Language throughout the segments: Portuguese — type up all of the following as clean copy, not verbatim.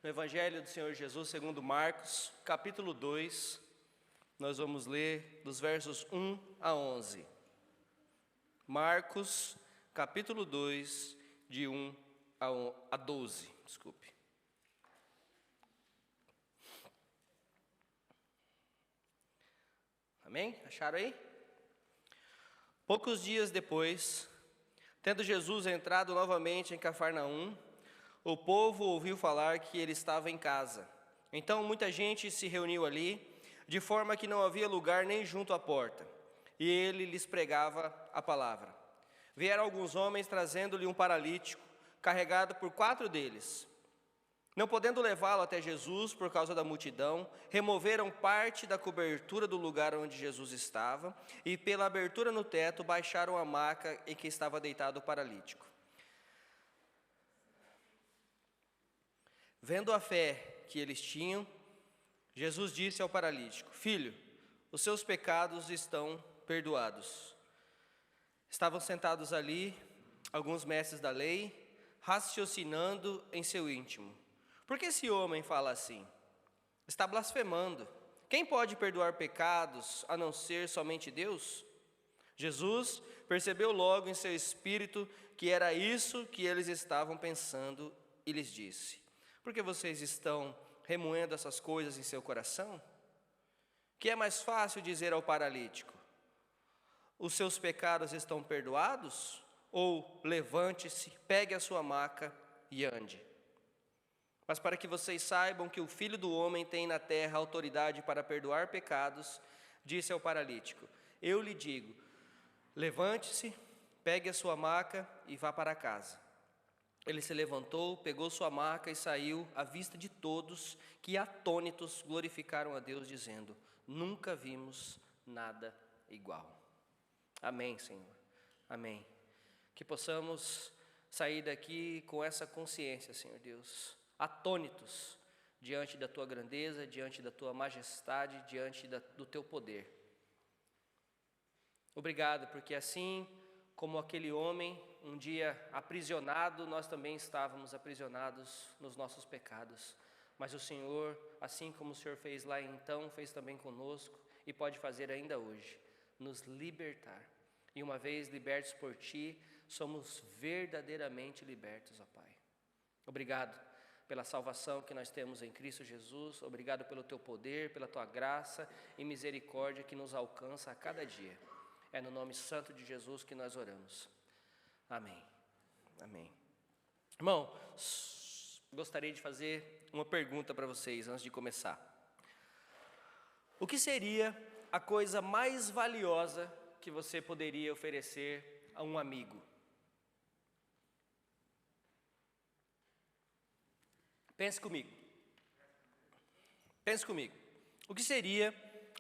No Evangelho do Senhor Jesus, segundo Marcos, capítulo 2, nós vamos ler dos versos 1 a 11. Marcos, capítulo 2, de 1 a 12, desculpe. Amém? Acharam aí? Poucos dias depois, tendo Jesus entrado novamente em Cafarnaum, o povo ouviu falar que ele estava em casa. Então muita gente se reuniu ali, de forma que não havia lugar nem junto à porta, e ele lhes pregava a palavra. Vieram alguns homens trazendo-lhe um paralítico, carregado por 4 deles. Não podendo levá-lo até Jesus por causa da multidão, removeram parte da cobertura do lugar onde Jesus estava, e pela abertura no teto baixaram a maca em que estava deitado o paralítico. Vendo a fé que eles tinham, Jesus disse ao paralítico: Filho, os seus pecados estão perdoados. Estavam sentados ali alguns mestres da lei, raciocinando em seu íntimo: por que esse homem fala assim? Está blasfemando. Quem pode perdoar pecados a não ser somente Deus? Jesus percebeu logo em seu espírito que era isso que eles estavam pensando e lhes disse: por que vocês estão remoendo essas coisas em seu coração? Que é mais fácil dizer ao paralítico: os seus pecados estão perdoados? Ou levante-se, pegue a sua maca e ande. Mas para que vocês saibam que o Filho do Homem tem na terra autoridade para perdoar pecados, disse ao paralítico: eu lhe digo, levante-se, pegue a sua maca e vá para casa. Ele se levantou, pegou sua maca e saiu à vista de todos, que atônitos glorificaram a Deus, dizendo: nunca vimos nada igual. Amém, Senhor. Amém. Que possamos sair daqui com essa consciência, Senhor Deus, atônitos diante da Tua grandeza, diante da Tua majestade, diante do Teu poder. Obrigado, porque assim como aquele homem, um dia aprisionado, nós também estávamos aprisionados nos nossos pecados. Mas o Senhor, assim como o Senhor fez lá então, fez também conosco e pode fazer ainda hoje, nos libertar. E uma vez libertos por Ti, somos verdadeiramente libertos, ó Pai. Obrigado pela salvação que nós temos em Cristo Jesus. Obrigado pelo Teu poder, pela Tua graça e misericórdia que nos alcança a cada dia. É no nome santo de Jesus que nós oramos. Amém. Amém. Irmão, gostaria de fazer uma pergunta para vocês antes de começar. O que seria a coisa mais valiosa que você poderia oferecer a um amigo? Pense comigo. Pense comigo. O que seria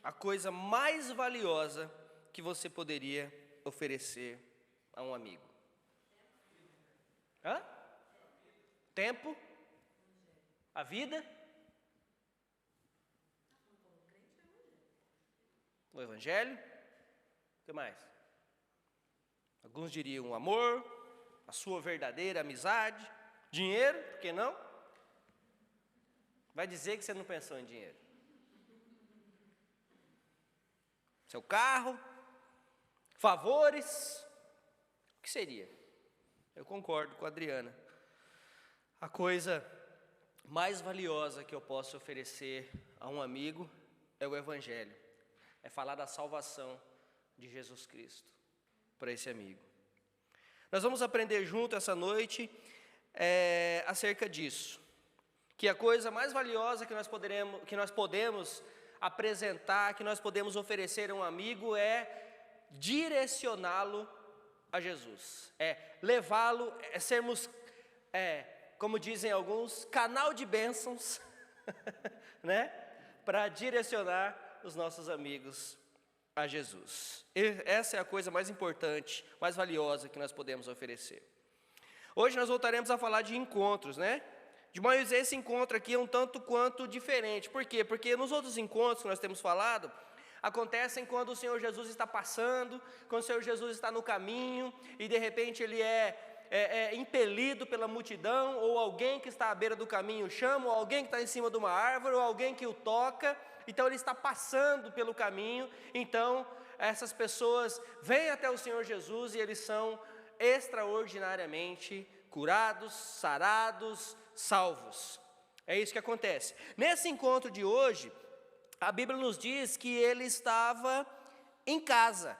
a coisa mais valiosa que você poderia oferecer a um amigo? Hã? Tempo? A vida? O Evangelho? O que mais? Alguns diriam o amor, a sua verdadeira amizade, dinheiro, por que não? Vai dizer que você não pensou em dinheiro. Seu carro, favores, o que seria? Eu concordo com a Adriana. A coisa mais valiosa que eu posso oferecer a um amigo é o Evangelho. É falar da salvação de Jesus Cristo para esse amigo. Nós vamos aprender junto essa noite acerca disso. Que a coisa mais valiosa que nós podemos apresentar, que nós podemos oferecer a um amigo é direcioná-lo a Jesus. É levá-lo, é sermos, como dizem alguns, canal de bênçãos, né? Para direcionar os nossos amigos a Jesus. E essa é a coisa mais importante, mais valiosa que nós podemos oferecer. Hoje nós voltaremos a falar de encontros, né? Mas esse encontro aqui é um tanto quanto diferente. Por quê? Porque nos outros encontros que nós temos falado, acontecem quando o Senhor Jesus está passando, quando o Senhor Jesus está no caminho, e de repente Ele é impelido pela multidão, ou alguém que está à beira do caminho chama, ou alguém que está em cima de uma árvore, ou alguém que o toca. Então ele está passando pelo caminho. Então essas pessoas vêm até o Senhor Jesus e eles são extraordinariamente curados, sarados, salvos. É isso que acontece. Nesse encontro de hoje, a Bíblia nos diz que ele estava em casa.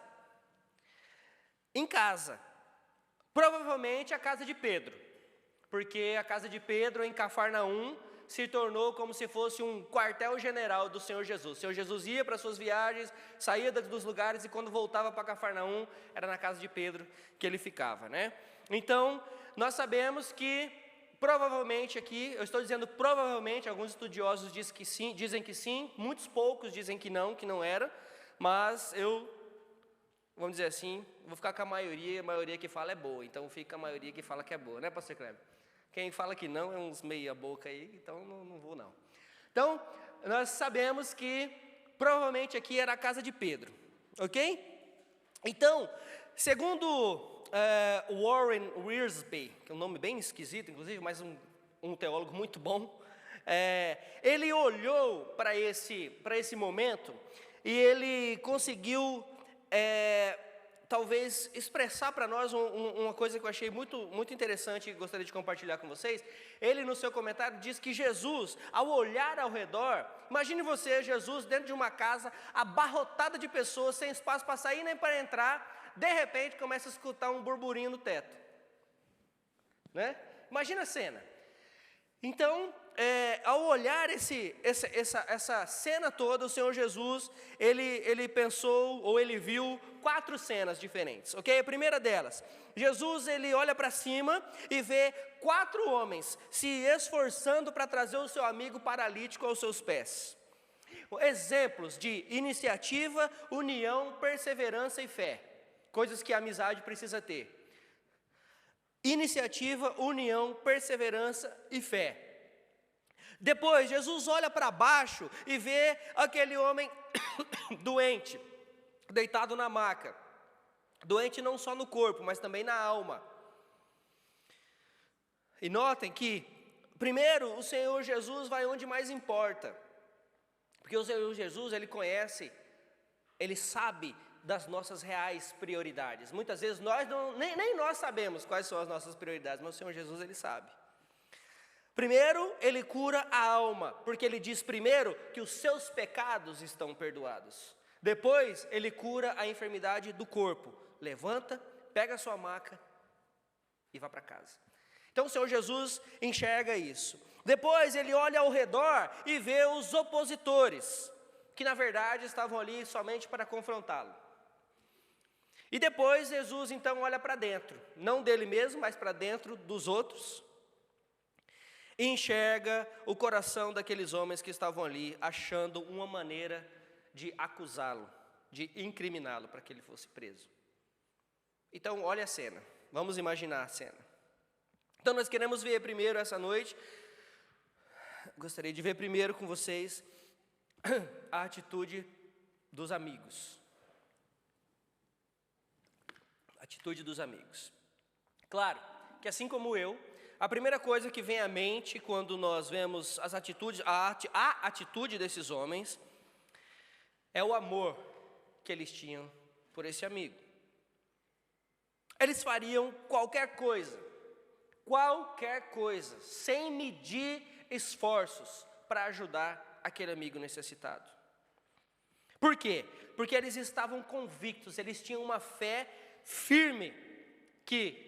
Em casa. Provavelmente a casa de Pedro. Porque a casa de Pedro em Cafarnaum se tornou como se fosse um quartel-general do Senhor Jesus. O Senhor Jesus ia para suas viagens, saía dos lugares e quando voltava para Cafarnaum, era na casa de Pedro que ele ficava, né? Então, nós sabemos que provavelmente aqui, eu estou dizendo provavelmente, alguns estudiosos dizem que sim, muitos poucos dizem que não era, mas eu, vamos dizer assim, vou ficar com a maioria que fala é boa, então fica a maioria que fala que é boa, né, pastor Cleber? Quem fala que não é uns meia boca aí, então não vou não. Então, nós sabemos que provavelmente aqui era a casa de Pedro, ok? Então, segundo Warren Wiersbe, que é um nome bem esquisito, inclusive, mas um teólogo muito bom, ele olhou para esse momento e ele conseguiu talvez expressar para nós uma coisa que eu achei muito interessante e gostaria de compartilhar com vocês. Ele, no seu comentário, diz que Jesus, ao olhar ao redor, imagine você, Jesus, dentro de uma casa abarrotada de pessoas, sem espaço para sair nem para entrar, de repente começa a escutar um burburinho no teto, né? Imagina a cena. Então, ao olhar essa cena toda, o Senhor Jesus, ele pensou, ou ele viu 4 cenas diferentes, ok? A primeira delas, Jesus, ele olha para cima e vê 4 homens se esforçando para trazer o seu amigo paralítico aos seus pés. Exemplos de iniciativa, união, perseverança e fé, coisas que a amizade precisa ter. Iniciativa, união, perseverança e fé. Depois, Jesus olha para baixo e vê aquele homem doente, deitado na maca. Doente não só no corpo, mas também na alma. E notem que, primeiro, o Senhor Jesus vai onde mais importa. Porque o Senhor Jesus, ele conhece, ele sabe das nossas reais prioridades. Muitas vezes nem nós sabemos quais são as nossas prioridades, mas o Senhor Jesus, ele sabe. Primeiro, ele cura a alma, porque ele diz primeiro que os seus pecados estão perdoados. Depois, ele cura a enfermidade do corpo. Levanta, pega a sua maca e vá para casa. Então, o Senhor Jesus enxerga isso. Depois, ele olha ao redor e vê os opositores, que na verdade estavam ali somente para confrontá-lo. E depois, Jesus então olha para dentro, não dele mesmo, mas para dentro dos outros, e enxerga o coração daqueles homens que estavam ali, achando uma maneira de acusá-lo, de incriminá-lo para que ele fosse preso. Então, olha a cena, vamos imaginar a cena. Então, nós queremos ver primeiro essa noite, gostaria de ver primeiro com vocês a atitude dos amigos. Atitude dos amigos. Claro que assim como eu, a primeira coisa que vem à mente quando nós vemos as atitudes, a atitude desses homens, é o amor que eles tinham por esse amigo. Eles fariam qualquer coisa, sem medir esforços para ajudar aquele amigo necessitado. Por quê? Porque eles estavam convictos, eles tinham uma fé firme que,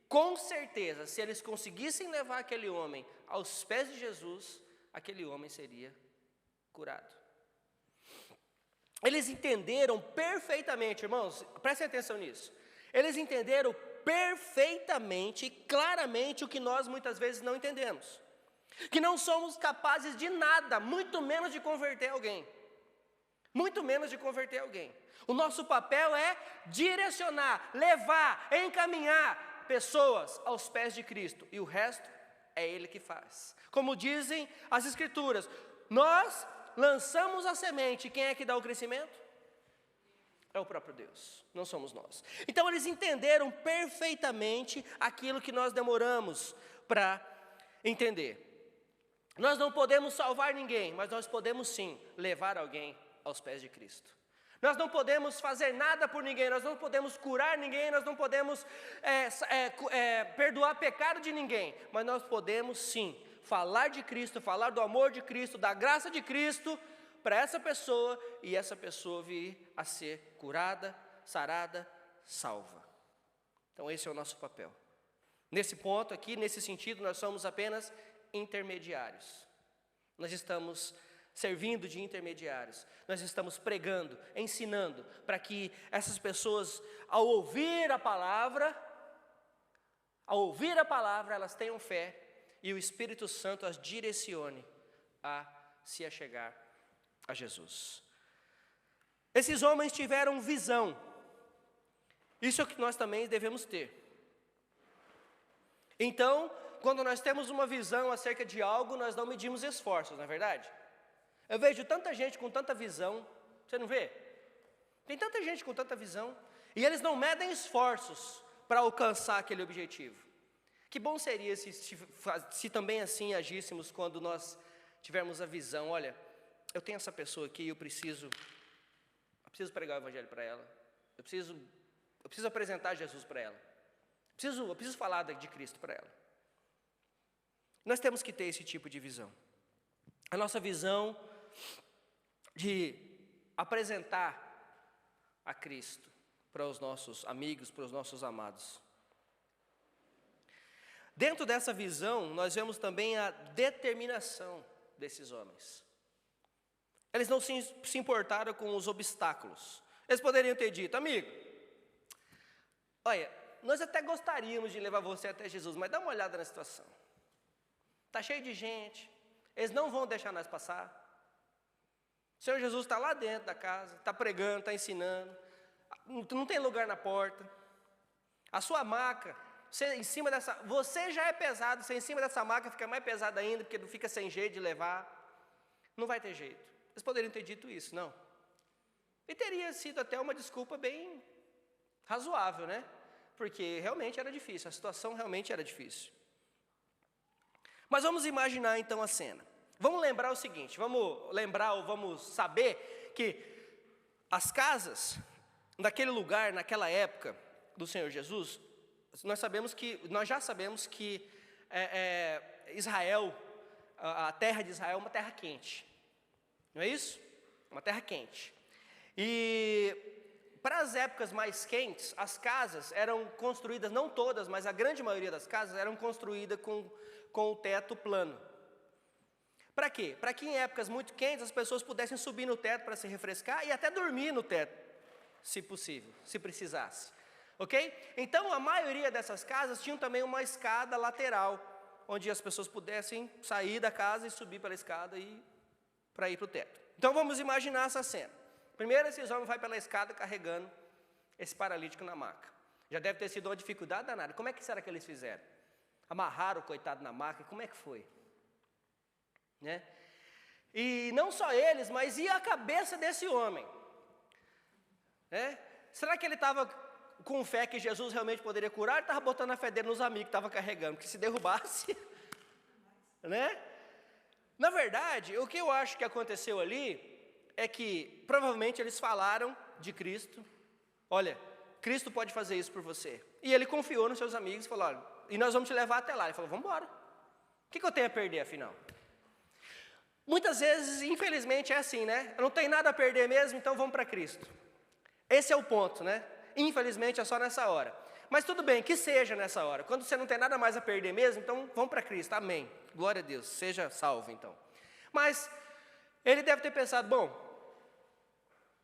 com certeza, se eles conseguissem levar aquele homem aos pés de Jesus, aquele homem seria curado. Eles entenderam perfeitamente, irmãos, prestem atenção nisso. Eles entenderam perfeitamente e claramente o que nós muitas vezes não entendemos. Que não somos capazes de nada, muito menos de converter alguém. Muito menos de converter alguém. O nosso papel é direcionar, levar, encaminhar pessoas aos pés de Cristo, e o resto é Ele que faz. Como dizem as Escrituras, nós lançamos a semente, quem é que dá o crescimento? É o próprio Deus, não somos nós. Então eles entenderam perfeitamente aquilo que nós demoramos para entender. Nós não podemos salvar ninguém, mas nós podemos sim levar alguém aos pés de Cristo. Nós não podemos fazer nada por ninguém, nós não podemos curar ninguém, nós não podemos perdoar pecado de ninguém, mas nós podemos sim falar de Cristo, falar do amor de Cristo, da graça de Cristo para essa pessoa, e essa pessoa vir a ser curada, sarada, salva. Então esse é o nosso papel. Nesse ponto aqui, nesse sentido, nós somos apenas intermediários. Nós estamos servindo de intermediários. Nós estamos pregando, ensinando, para que essas pessoas, ao ouvir a palavra, elas tenham fé e o Espírito Santo as direcione a se achegar a Jesus. Esses homens tiveram visão. Isso é o que nós também devemos ter. Então, quando nós temos uma visão acerca de algo, nós não medimos esforços, não é verdade? Eu vejo tanta gente com tanta visão, você não vê? Tem tanta gente com tanta visão, e eles não medem esforços para alcançar aquele objetivo. Que bom seria se também assim agíssemos quando nós tivermos a visão, olha, eu tenho essa pessoa aqui, eu preciso pregar o evangelho para ela, eu preciso apresentar Jesus para ela, eu preciso falar de Cristo para ela. Nós temos que ter esse tipo de visão. A nossa visão de apresentar a Cristo para os nossos amigos, para os nossos amados. Dentro dessa visão, nós vemos também a determinação desses homens. Eles não se importaram com os obstáculos. Eles poderiam ter dito, amigo, olha, nós até gostaríamos de levar você até Jesus, mas dá uma olhada na situação. Está cheio de gente, eles não vão deixar nós passar. O Senhor Jesus está lá dentro da casa, está pregando, está ensinando, não tem lugar na porta. A sua maca, você já é pesado, você em cima dessa maca fica mais pesado ainda, porque não fica sem jeito de levar. Não vai ter jeito. Eles poderiam ter dito isso, não. E teria sido até uma desculpa bem razoável, né? Porque realmente era difícil, a situação realmente era difícil. Mas vamos imaginar então a cena. Vamos lembrar o seguinte, vamos saber que as casas daquele lugar, naquela época do Senhor Jesus, nós já sabemos que Israel, a terra de Israel é uma terra quente. Não é isso? Uma terra quente. E para as épocas mais quentes, as casas eram construídas, não todas, mas a grande maioria das casas eram construídas com o teto plano. Para quê? Para que em épocas muito quentes as pessoas pudessem subir no teto para se refrescar e até dormir no teto, se possível, se precisasse. Ok? Então a maioria dessas casas tinham também uma escada lateral, onde as pessoas pudessem sair da casa e subir pela escada para ir para o teto. Então vamos imaginar essa cena. Primeiro esses homens vão pela escada carregando esse paralítico na maca. Já deve ter sido uma dificuldade danada. Como é que será que eles fizeram? Amarraram o coitado na maca, como é que foi? Né? E não só eles, mas e a cabeça desse homem? Né? Será que ele estava com fé que Jesus realmente poderia curar? Ele estava botando a fé dele nos amigos que estavam carregando, que se derrubasse, né? Na verdade, o que eu acho que aconteceu ali é que provavelmente eles falaram de Cristo. Olha, Cristo pode fazer isso por você. E ele confiou nos seus amigos e falou, olha, e nós vamos te levar até lá. Ele falou, vamos embora. O que eu tenho a perder afinal? Muitas vezes, infelizmente, é assim, né? Eu não tenho nada a perder mesmo, então vamos para Cristo. Esse é o ponto, né? Infelizmente é só nessa hora. Mas tudo bem, que seja nessa hora. Quando você não tem nada mais a perder mesmo, então vamos para Cristo, amém. Glória a Deus, seja salvo então. Mas ele deve ter pensado, bom,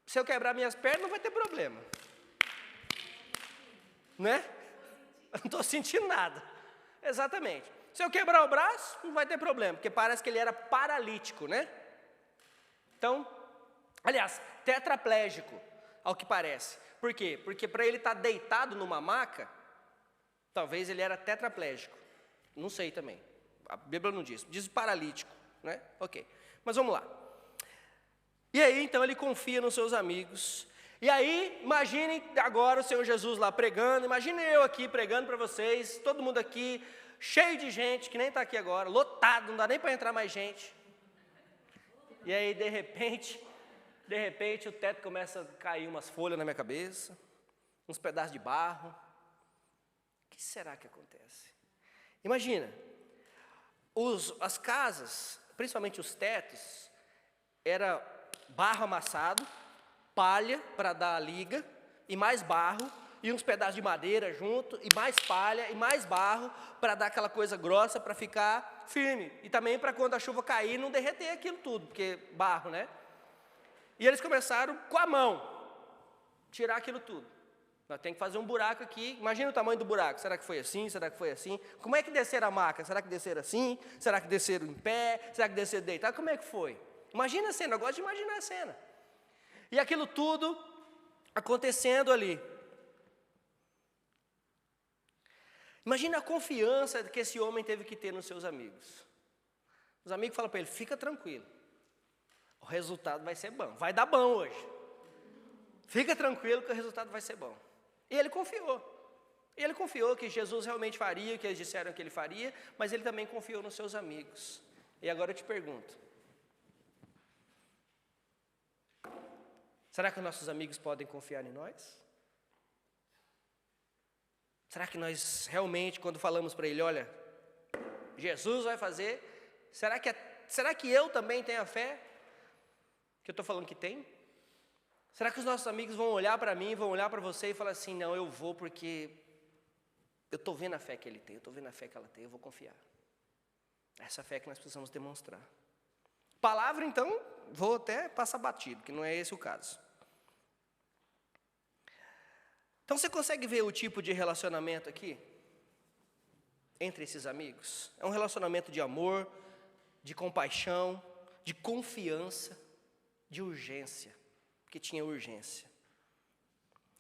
se eu quebrar minhas pernas não vai ter problema. Né? Eu não estou sentindo nada. Exatamente. Se eu quebrar o braço, não vai ter problema, porque parece que ele era paralítico, né? Então, aliás, tetraplégico, ao que parece. Por quê? Porque para ele estar deitado numa maca, talvez ele era tetraplégico. Não sei também. A Bíblia não diz. Diz paralítico, né? Ok. Mas vamos lá. E aí, então, ele confia nos seus amigos. E aí, imaginem agora o Senhor Jesus lá pregando, imaginem eu aqui pregando para vocês, todo mundo aqui, cheio de gente, que nem está aqui agora, lotado, não dá nem para entrar mais gente. E aí, de repente, o teto começa a cair umas folhas na minha cabeça, uns pedaços de barro. O que será que acontece? Imagina, as casas, principalmente os tetos, era barro amassado, palha para dar a liga, e mais barro, e uns pedaços de madeira junto, e mais palha, e mais barro, para dar aquela coisa grossa, para ficar firme. E também para quando a chuva cair, não derreter aquilo tudo, porque barro, né? E eles começaram com a mão, tirar aquilo tudo. Nós temos que fazer um buraco aqui, imagina o tamanho do buraco, será que foi assim, será que foi assim? Como é que desceram a maca? Será que desceram assim? Será que desceram em pé? Será que desceram deitado? Como é que foi? Imagina a cena, eu gosto de imaginar a cena. E aquilo tudo acontecendo ali. Imagina a confiança que esse homem teve que ter nos seus amigos. Os amigos falam para ele, fica tranquilo, o resultado vai ser bom, vai dar bom hoje. Fica tranquilo que o resultado vai ser bom. E ele confiou. E ele confiou que Jesus realmente faria o que eles disseram que ele faria, mas ele também confiou nos seus amigos. E agora eu te pergunto, será que os nossos amigos podem confiar em nós? Será que nós realmente, quando falamos para ele, olha, Jesus vai fazer, será que eu também tenho a fé que eu estou falando que tem? Será que os nossos amigos vão olhar para mim, vão olhar para você e falar assim, não, eu vou porque eu estou vendo a fé que ele tem, eu estou vendo a fé que ela tem, eu vou confiar. Essa fé que nós precisamos demonstrar. Palavra, então, vou até passar batido, que não é esse o caso. Então, você consegue ver o tipo de relacionamento aqui? Entre esses amigos? É um relacionamento de amor, de compaixão, de confiança, de urgência. Porque tinha urgência.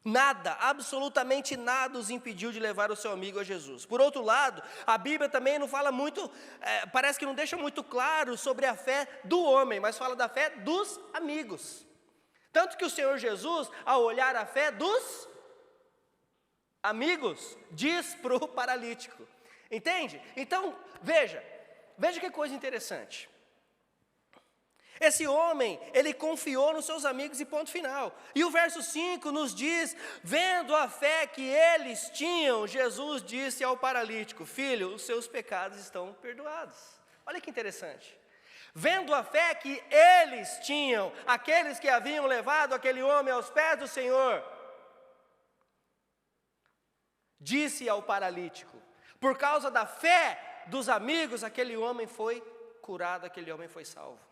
Nada, absolutamente nada os impediu de levar o seu amigo a Jesus. Por outro lado, a Bíblia também não fala muito, parece que não deixa muito claro sobre a fé do homem, mas fala da fé dos amigos. Tanto que o Senhor Jesus, ao olhar a fé dos amigos, diz para o paralítico. Entende? Então, veja que coisa interessante. Esse homem, ele confiou nos seus amigos e ponto final. E o verso 5 nos diz, vendo a fé que eles tinham, Jesus disse ao paralítico, filho, os seus pecados estão perdoados. Olha que interessante. Vendo a fé que eles tinham, aqueles que haviam levado aquele homem aos pés do Senhor, disse ao paralítico, por causa da fé dos amigos, aquele homem foi curado, aquele homem foi salvo.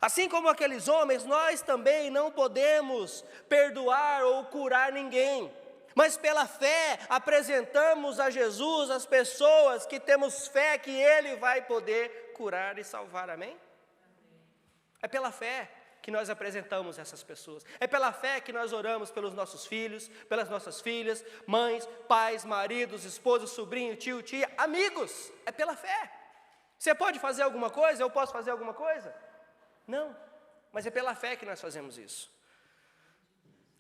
Assim como aqueles homens, nós também não podemos perdoar ou curar ninguém, mas pela fé apresentamos a Jesus as pessoas que temos fé que Ele vai poder curar e salvar, amém? É pela fé que nós apresentamos essas pessoas, é pela fé que nós oramos pelos nossos filhos, pelas nossas filhas, mães, pais, maridos, esposos, sobrinho, tio, tia, amigos, é pela fé. Você pode fazer alguma coisa? Eu posso fazer alguma coisa? Não, mas é pela fé que nós fazemos isso.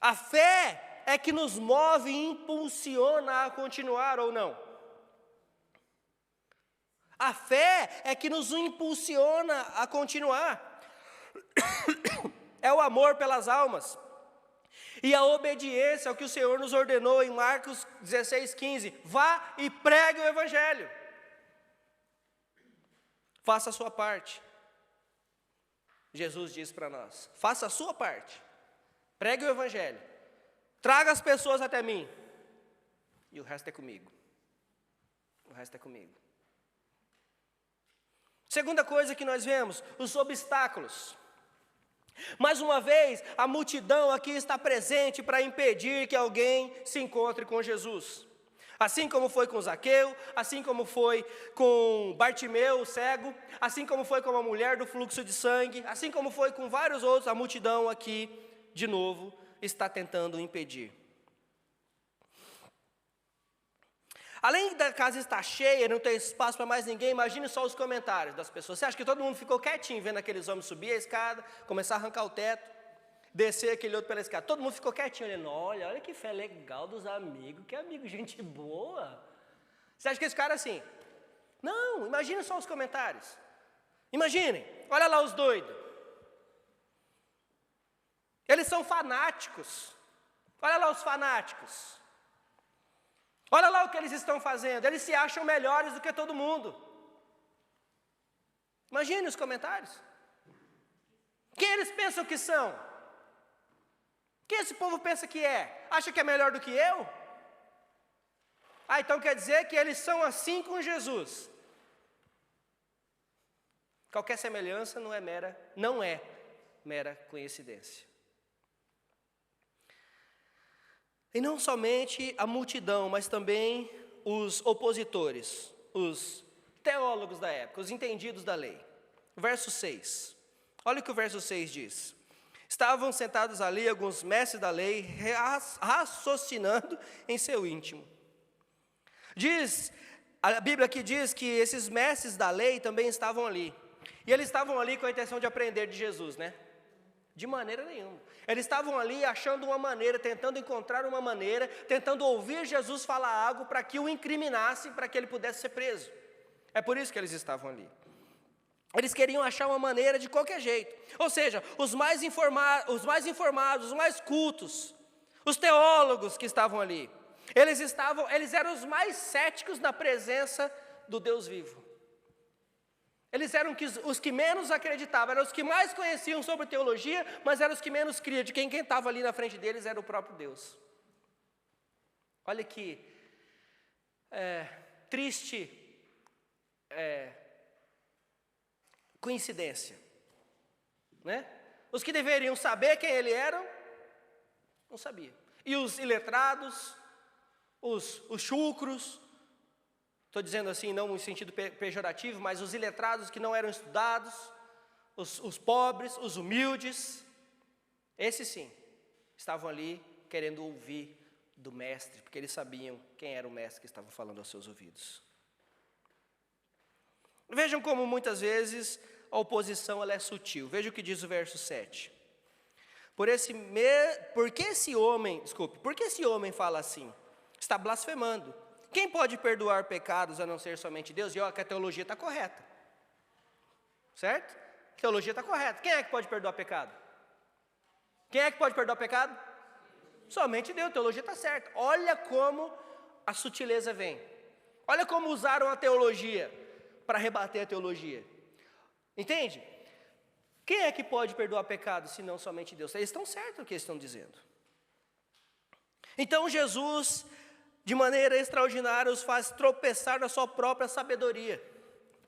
A fé é que nos move e impulsiona a continuar ou não. A fé é que nos impulsiona a continuar. É o amor pelas almas. E a obediência ao que o Senhor nos ordenou em Marcos 16:15. Vá e pregue o Evangelho. Faça a sua parte. Jesus diz para nós, faça a sua parte, pregue o Evangelho, traga as pessoas até mim, e o resto é comigo, o resto é comigo. Segunda coisa que nós vemos, os obstáculos. Mais uma vez, a multidão aqui está presente para impedir que alguém se encontre com Jesus. Assim como foi com Zaqueu, assim como foi com Bartimeu, o cego, assim como foi com a mulher do fluxo de sangue, assim como foi com vários outros, a multidão aqui, de novo, está tentando impedir. Além da casa estar cheia, não ter espaço para mais ninguém, imagine só os comentários das pessoas. Você acha que todo mundo ficou quietinho vendo aqueles homens subir a escada, começar a arrancar o teto, descer aquele outro pela escada? Todo mundo ficou quietinho olhando, olha que fé legal dos amigos, que amigo, gente boa. Você acha que esse cara é assim? Não, imagine só os comentários. Imaginem, olha lá os doidos. Eles são fanáticos. Olha lá os fanáticos. Olha lá o que eles estão fazendo. Eles se acham melhores do que todo mundo. Imagine os comentários. Quem eles pensam que são? Quem esse povo pensa que é? Acha que é melhor do que eu? Então quer dizer que eles são assim com Jesus. Qualquer semelhança não é mera coincidência. E não somente a multidão, mas também os opositores, os teólogos da época, os entendidos da lei. Verso 6. Olha o que o verso 6 diz. Estavam sentados ali alguns mestres da lei, raciocinando em seu íntimo. A Bíblia aqui diz que esses mestres da lei também estavam ali. E eles estavam ali com a intenção de aprender de Jesus, né? De maneira nenhuma. Eles estavam ali achando uma maneira, tentando encontrar uma maneira, tentando ouvir Jesus falar algo para que o incriminassem, para que ele pudesse ser preso. É por isso que eles estavam ali. Eles queriam achar uma maneira de qualquer jeito. Ou seja, os mais informados, os mais cultos, os teólogos que estavam ali, eles eram os mais céticos na presença do Deus vivo. Eles eram os que menos acreditavam, eram os que mais conheciam sobre teologia, mas eram os que menos criam, de quem estava ali na frente deles era o próprio Deus. Olha que triste coincidência, né? Os que deveriam saber quem ele era, não sabiam. E os iletrados, os chucros, estou dizendo assim, não no sentido pejorativo, mas os iletrados que não eram estudados, os pobres, os humildes, esses sim, estavam ali querendo ouvir do mestre, porque eles sabiam quem era o mestre que estava falando aos seus ouvidos. Vejam como muitas vezes a oposição ela é sutil. Veja o que diz o verso 7. Por que esse homem fala assim? Está blasfemando. Quem pode perdoar pecados a não ser somente Deus? E olha que a teologia está correta. Certo? A teologia está correta. Quem é que pode perdoar pecado? Quem é que pode perdoar pecado? Somente Deus, a teologia está certa. Olha como a sutileza vem. Olha como usaram a teologia para rebater a teologia. Entende? Quem é que pode perdoar pecado, se não somente Deus? Eles estão certos no que eles estão dizendo. Então Jesus, de maneira extraordinária, os faz tropeçar na sua própria sabedoria.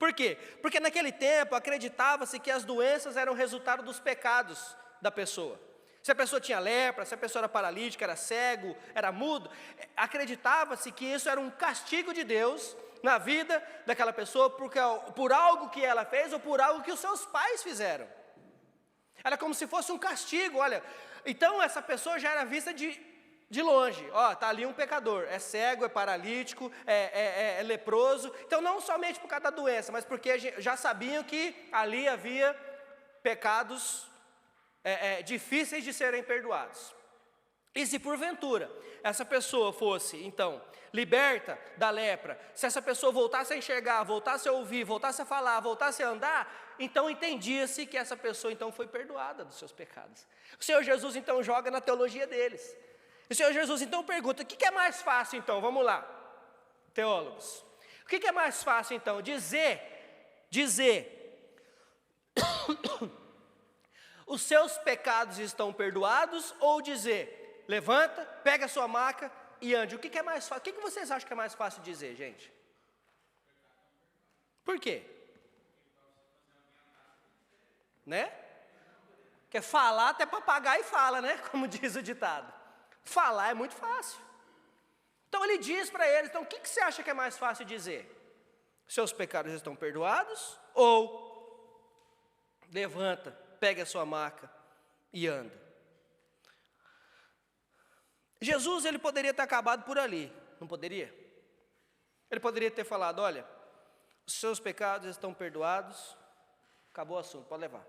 Por quê? Porque naquele tempo acreditava-se que as doenças eram resultado dos pecados da pessoa. Se a pessoa tinha lepra, se a pessoa era paralítica, era cego, era mudo, acreditava-se que isso era um castigo de Deus na vida daquela pessoa por algo que ela fez ou por algo que os seus pais fizeram. Era como se fosse um castigo, olha. Então essa pessoa já era vista de longe. Está ali um pecador, é cego, é paralítico, é leproso. Então não somente por causa da doença, mas porque já sabiam que ali havia pecados difíceis de serem perdoados. E se porventura essa pessoa fosse, então, liberta da lepra, se essa pessoa voltasse a enxergar, voltasse a ouvir, voltasse a falar, voltasse a andar, então entendia-se que essa pessoa então foi perdoada dos seus pecados. O Senhor Jesus então joga na teologia deles. O Senhor Jesus então pergunta, o que é mais fácil então? Vamos lá, teólogos. O que é mais fácil então? Dizer, os seus pecados estão perdoados, ou dizer, levanta, pega a sua maca e ande. O que é mais fácil? O que vocês acham que é mais fácil dizer, gente? Por quê? Né? Porque falar até papagaio fala, né? Como diz o ditado. Falar é muito fácil. Então ele diz para eles, então o que você acha que é mais fácil dizer? Seus pecados estão perdoados, ou levanta, pega a sua maca e anda. Jesus, ele poderia ter acabado por ali, não poderia? Ele poderia ter falado, olha, os seus pecados estão perdoados, acabou o assunto, pode levar.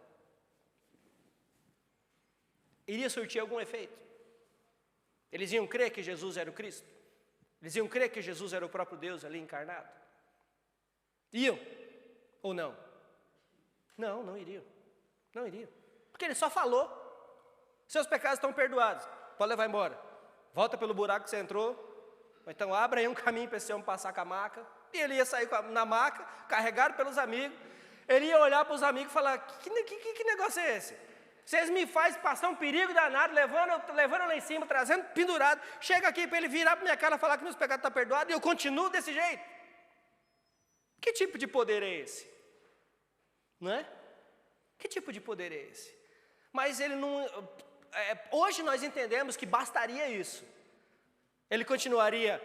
Iria surtir algum efeito? Eles iam crer que Jesus era o Cristo? Eles iam crer que Jesus era o próprio Deus ali encarnado? Iam ou não? Não, não iriam. Não iriam. Porque ele só falou. Seus pecados estão perdoados. Pode levar embora. Volta pelo buraco que você entrou. Ou então abra aí um caminho para esse homem passar com a maca. E ele ia sair na maca, carregado pelos amigos. Ele ia olhar para os amigos e falar, que negócio é esse? Vocês me fazem passar um perigo danado, levando lá em cima, trazendo pendurado. Chega aqui para ele virar para minha cara e falar que meus pecados estão perdoados. E eu continuo desse jeito. Que tipo de poder é esse? Não é? Que tipo de poder é esse? Mas ele não... hoje nós entendemos que bastaria isso. Ele continuaria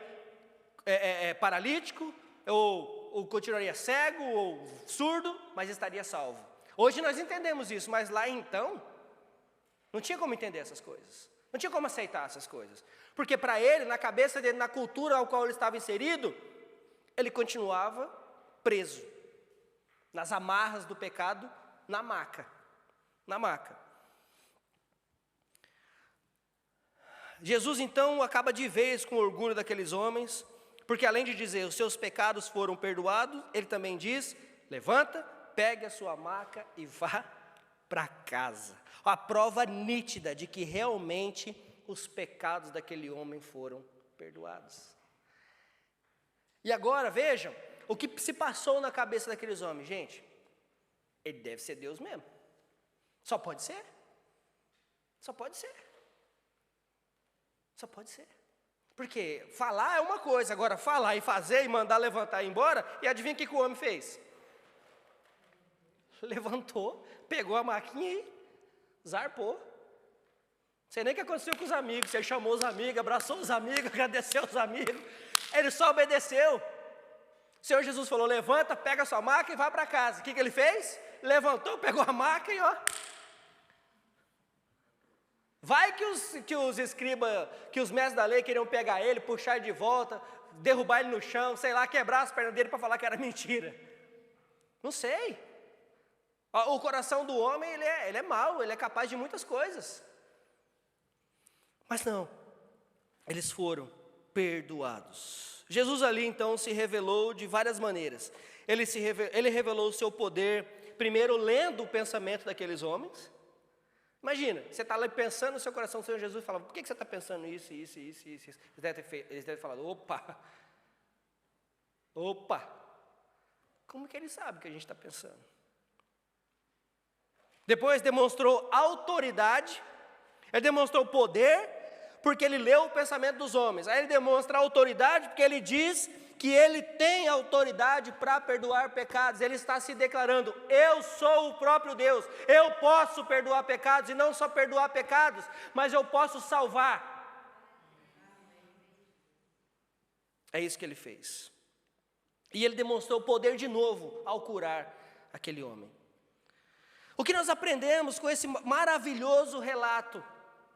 paralítico, ou continuaria cego, ou surdo, mas estaria salvo. Hoje nós entendemos isso, mas lá então, não tinha como entender essas coisas. Não tinha como aceitar essas coisas. Porque para ele, na cabeça dele, na cultura ao qual ele estava inserido, ele continuava preso. Nas amarras do pecado, na maca. Na maca. Jesus então acaba de vez com o orgulho daqueles homens, porque além de dizer, os seus pecados foram perdoados, ele também diz, levanta, pegue a sua maca e vá para casa. A prova nítida de que realmente os pecados daquele homem foram perdoados. E agora, vejam, o que se passou na cabeça daqueles homens. Gente, ele deve ser Deus mesmo. Só pode ser. Só pode ser. Só pode ser. Porque falar é uma coisa, agora falar e fazer e mandar levantar e ir embora, e adivinha o que o homem fez? Levantou, pegou a maquinha e zarpou. Não sei nem o que aconteceu com os amigos, ele chamou os amigos, abraçou os amigos, agradeceu os amigos, ele só obedeceu. O Senhor Jesus falou, levanta, pega a sua maca e vai para casa. O que ele fez? Levantou, pegou a maca e ó. Vai que os escribas, que os mestres da lei queriam pegar ele, puxar ele de volta, derrubar ele no chão, sei lá, quebrar as pernas dele para falar que era mentira. Não sei. O coração do homem, ele é mau, ele é capaz de muitas coisas. Mas não, eles foram perdoados. Jesus ali então se revelou de várias maneiras. Ele revelou o seu poder, primeiro lendo o pensamento daqueles homens. Imagina, você está ali pensando no seu coração, o Senhor Jesus fala, por que você está pensando isso? Eles devem ter falado, opa, como que ele sabe o que a gente está pensando? Depois demonstrou autoridade, ele demonstrou poder, porque ele leu o pensamento dos homens. Aí ele demonstra autoridade, porque ele diz que ele tem autoridade para perdoar pecados. Ele está se declarando, eu sou o próprio Deus, eu posso perdoar pecados, e não só perdoar pecados, mas eu posso salvar. É isso que ele fez. E ele demonstrou poder de novo ao curar aquele homem. O que nós aprendemos com esse maravilhoso relato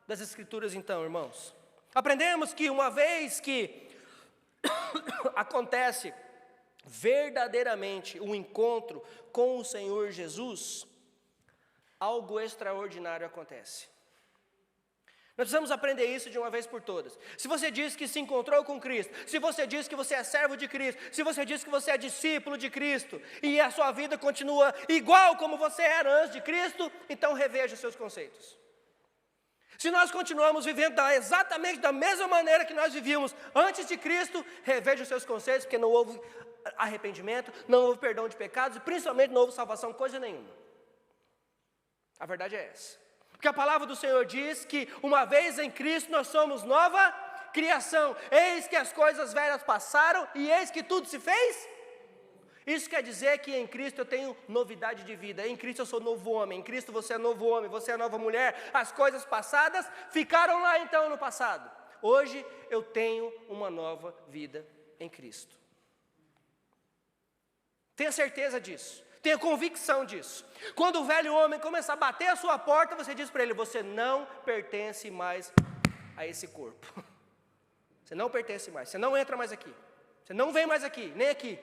das Escrituras então, irmãos? Aprendemos que uma vez que acontece verdadeiramente um encontro com o Senhor Jesus, algo extraordinário acontece. Nós precisamos aprender isso de uma vez por todas. Se você diz que se encontrou com Cristo, se você diz que você é servo de Cristo, se você diz que você é discípulo de Cristo, e a sua vida continua igual como você era antes de Cristo, então reveja os seus conceitos. Se nós continuamos vivendo exatamente da mesma maneira que nós vivíamos antes de Cristo, reveja os seus conceitos, porque não houve arrependimento, não houve perdão de pecados, e principalmente não houve salvação, coisa nenhuma. A verdade é essa. Porque a palavra do Senhor diz que uma vez em Cristo nós somos nova criação. Eis que as coisas velhas passaram e eis que tudo se fez. Isso quer dizer que em Cristo eu tenho novidade de vida. Em Cristo eu sou novo homem. Em Cristo você é novo homem, você é nova mulher. As coisas passadas ficaram lá então no passado. Hoje eu tenho uma nova vida em Cristo. Tenha certeza disso. Tenha convicção disso. Quando o velho homem começar a bater a sua porta, você diz para ele, você não pertence mais a esse corpo. Você não pertence mais, você não entra mais aqui. Você não vem mais aqui, nem aqui.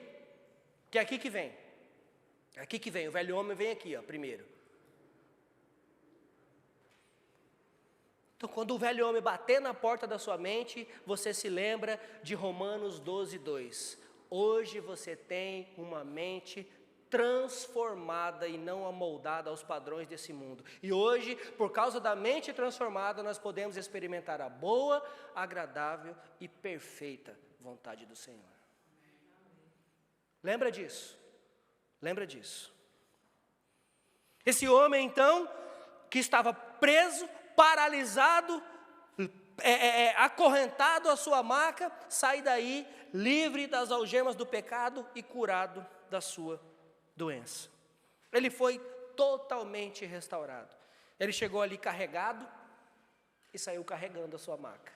Que é aqui que vem. É aqui que vem, o velho homem vem aqui, ó, primeiro. Então, quando o velho homem bater na porta da sua mente, você se lembra de Romanos 12:2. Hoje você tem uma mente transformada e não amoldada aos padrões desse mundo. E hoje, por causa da mente transformada, nós podemos experimentar a boa, agradável e perfeita vontade do Senhor. Lembra disso? Lembra disso? Esse homem, então, que estava preso, paralisado, acorrentado à sua maca, sai daí livre das algemas do pecado e curado da sua doença. Ele foi totalmente restaurado. Ele chegou ali carregado e saiu carregando a sua maca.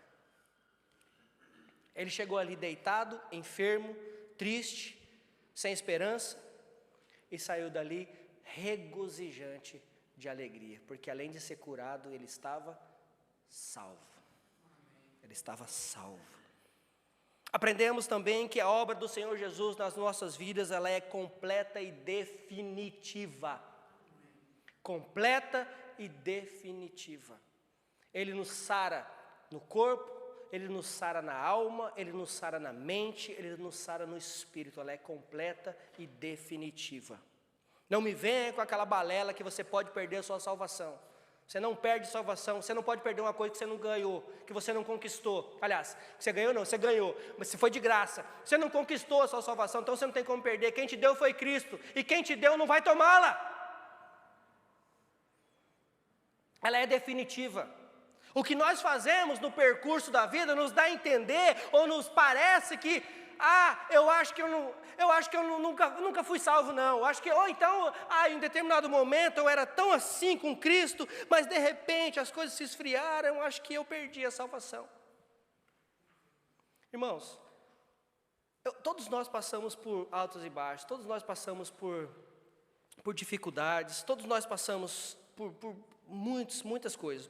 Ele chegou ali deitado, enfermo, triste, sem esperança, e saiu dali regozijante de alegria, porque além de ser curado, ele estava salvo. Ele estava salvo. Aprendemos também que a obra do Senhor Jesus nas nossas vidas, ela é completa e definitiva. Completa e definitiva. Ele nos sara no corpo, Ele nos sara na alma, Ele nos sara na mente, Ele nos sara no espírito. Ela é completa e definitiva. Não me venha com aquela balela que você pode perder a sua salvação. Você não perde salvação, você não pode perder uma coisa que você não ganhou, que você não conquistou. Aliás, que você ganhou não, você ganhou, mas se foi de graça. Você não conquistou a sua salvação, então você não tem como perder. Quem te deu foi Cristo, e quem te deu não vai tomá-la. Ela é definitiva. O que nós fazemos no percurso da vida nos dá a entender, ou nos parece que, eu acho que eu nunca fui salvo não, ou então, em um determinado momento eu era tão assim com Cristo, mas de repente as coisas se esfriaram, acho que eu perdi a salvação. Irmãos, todos nós passamos por altos e baixos, todos nós passamos por dificuldades, todos nós passamos por muitas coisas.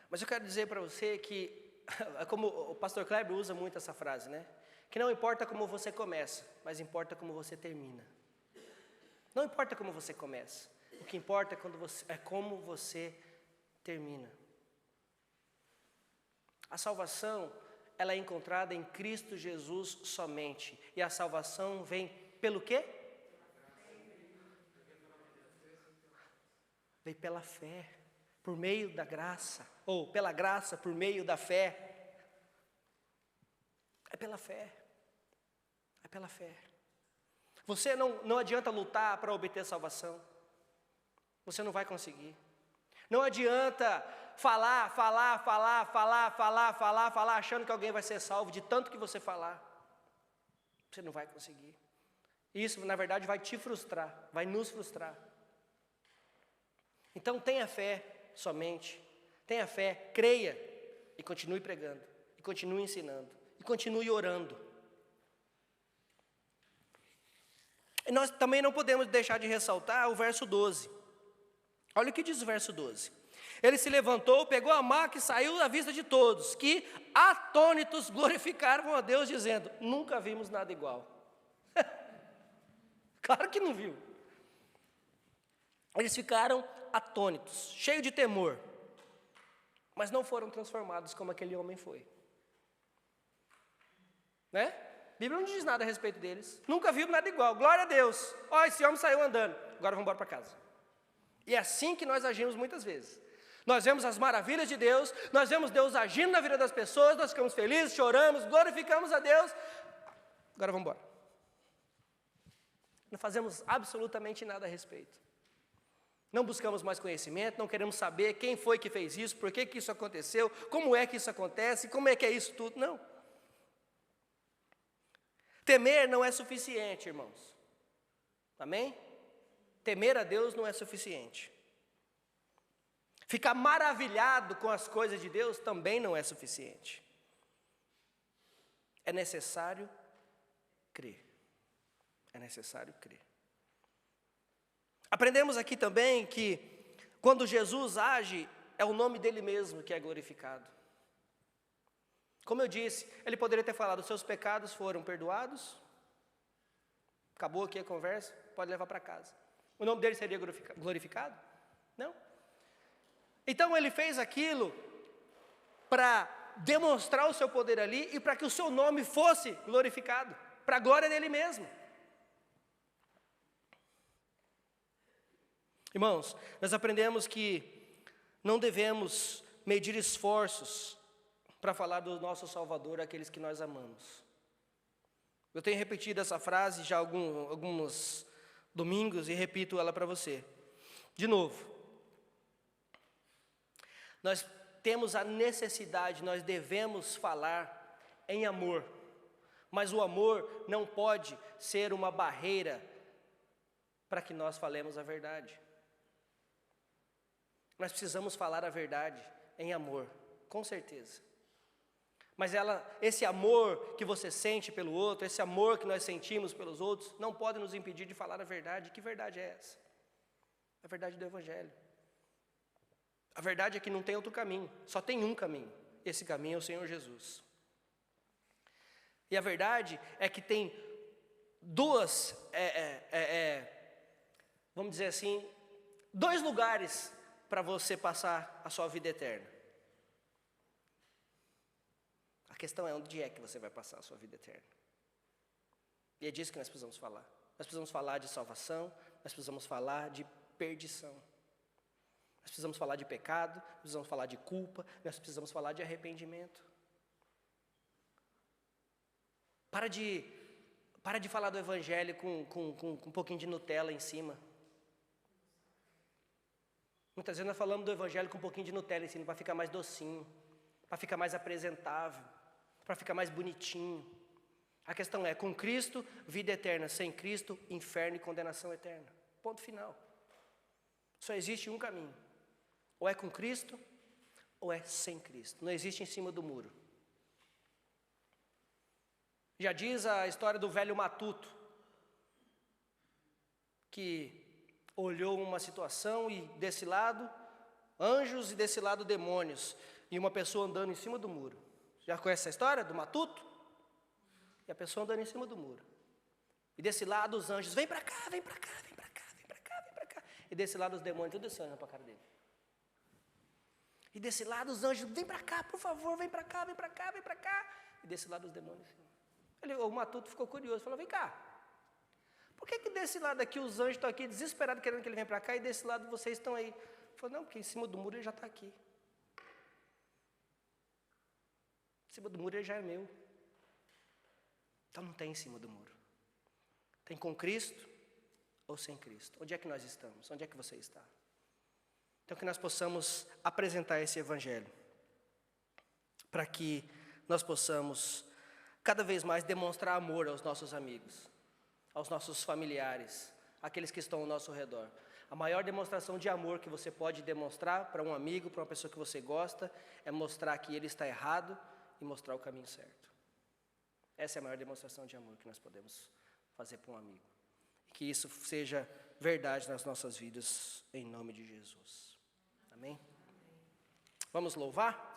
Mas eu quero dizer para você que, como o pastor Kleber usa muito essa frase, né? Que não importa como você começa, mas importa como você termina. Não importa como você começa, o que importa é como você termina. A salvação, ela é encontrada em Cristo Jesus somente. E a salvação vem pelo quê? Vem pela fé, por meio da graça, ou pela graça por meio da fé. É pela fé. É pela fé. Você não adianta lutar para obter salvação. Você não vai conseguir. Não adianta falar, achando que alguém vai ser salvo de tanto que você falar. Você não vai conseguir. Isso, na verdade, vai te frustrar, vai nos frustrar. Então tenha fé somente. Tenha fé, creia e continue pregando, e continue ensinando, e continue orando. E nós também não podemos deixar de ressaltar o verso 12. Olha o que diz o verso 12. Ele se levantou, pegou a maca e saiu à vista de todos, que atônitos glorificaram a Deus, dizendo: nunca vimos nada igual. Claro que não viu. Eles ficaram atônitos, cheios de temor, mas não foram transformados como aquele homem foi. Né? A Bíblia não diz nada a respeito deles. Nunca vimos nada igual. Glória a Deus. Esse homem saiu andando. Agora vamos embora para casa. E é assim que nós agimos muitas vezes. Nós vemos as maravilhas de Deus, nós vemos Deus agindo na vida das pessoas, nós ficamos felizes, choramos, glorificamos a Deus. Agora vamos embora. Não fazemos absolutamente nada a respeito. Não buscamos mais conhecimento, não queremos saber quem foi que fez isso, por que isso aconteceu, como é que isso acontece, como é que é isso tudo. Não. Temer não é suficiente, irmãos. Amém? Temer a Deus não é suficiente. Ficar maravilhado com as coisas de Deus também não é suficiente. É necessário crer. É necessário crer. Aprendemos aqui também que quando Jesus age, é o nome dele mesmo que é glorificado. Como eu disse, ele poderia ter falado, os seus pecados foram perdoados. Acabou aqui a conversa, pode levar para casa. O nome dele seria glorificado? Não. Então ele fez aquilo para demonstrar o seu poder ali e para que o seu nome fosse glorificado, para a glória dele mesmo. Irmãos, nós aprendemos que não devemos medir esforços para falar do nosso Salvador àqueles que nós amamos. Eu tenho repetido essa frase já alguns domingos e repito ela para você. De novo, nós temos a necessidade, nós devemos falar em amor, mas o amor não pode ser uma barreira para que nós falemos a verdade. Nós precisamos falar a verdade em amor, com certeza. Mas esse amor que você sente pelo outro, esse amor que nós sentimos pelos outros, não pode nos impedir de falar a verdade. Que verdade é essa? A verdade do Evangelho. A verdade é que não tem outro caminho, só tem um caminho. Esse caminho é o Senhor Jesus. E a verdade é que tem duas, vamos dizer assim, 2 lugares para você passar a sua vida eterna. A questão é onde é que você vai passar a sua vida eterna. E é disso que nós precisamos falar. Nós precisamos falar de salvação, nós precisamos falar de perdição. Nós precisamos falar de pecado, nós precisamos falar de culpa, nós precisamos falar de arrependimento. Para de falar do Evangelho com um pouquinho de Nutella em cima. Muitas vezes nós falamos do Evangelho com um pouquinho de Nutella em cima, para ficar mais docinho, para ficar mais apresentável, para ficar mais bonitinho. A questão é, com Cristo, vida eterna, sem Cristo, inferno e condenação eterna. Ponto final. Só existe um caminho. Ou é com Cristo, ou é sem Cristo. Não existe em cima do muro. Já diz a história do velho matuto, que olhou uma situação e desse lado anjos e desse lado demônios, e uma pessoa andando em cima do muro. Já conhece essa história do matuto? E a pessoa andando em cima do muro. E desse lado os anjos, vem para cá, vem para cá, vem para cá, vem para cá, vem para cá. E desse lado os demônios, tudo isso olhando para a cara dele. E desse lado os anjos, vem para cá, por favor, vem para cá, vem para cá, vem para cá. E desse lado os demônios. O matuto ficou curioso, falou, vem cá. Por que desse lado aqui os anjos estão aqui desesperados querendo que ele venha para cá e desse lado vocês estão aí? Ele falou, não, porque em cima do muro ele já está aqui. Em cima do muro ele já é meu. Então não tem em cima do muro. Tem com Cristo ou sem Cristo. Onde é que nós estamos? Onde é que você está? Então que nós possamos apresentar esse Evangelho. Para que nós possamos cada vez mais demonstrar amor aos nossos amigos, aos nossos familiares, àqueles que estão ao nosso redor. A maior demonstração de amor que você pode demonstrar para um amigo, para uma pessoa que você gosta, é mostrar que ele está errado e mostrar o caminho certo. Essa é a maior demonstração de amor que nós podemos fazer para um amigo. Que isso seja verdade nas nossas vidas, em nome de Jesus. Amém? Vamos louvar?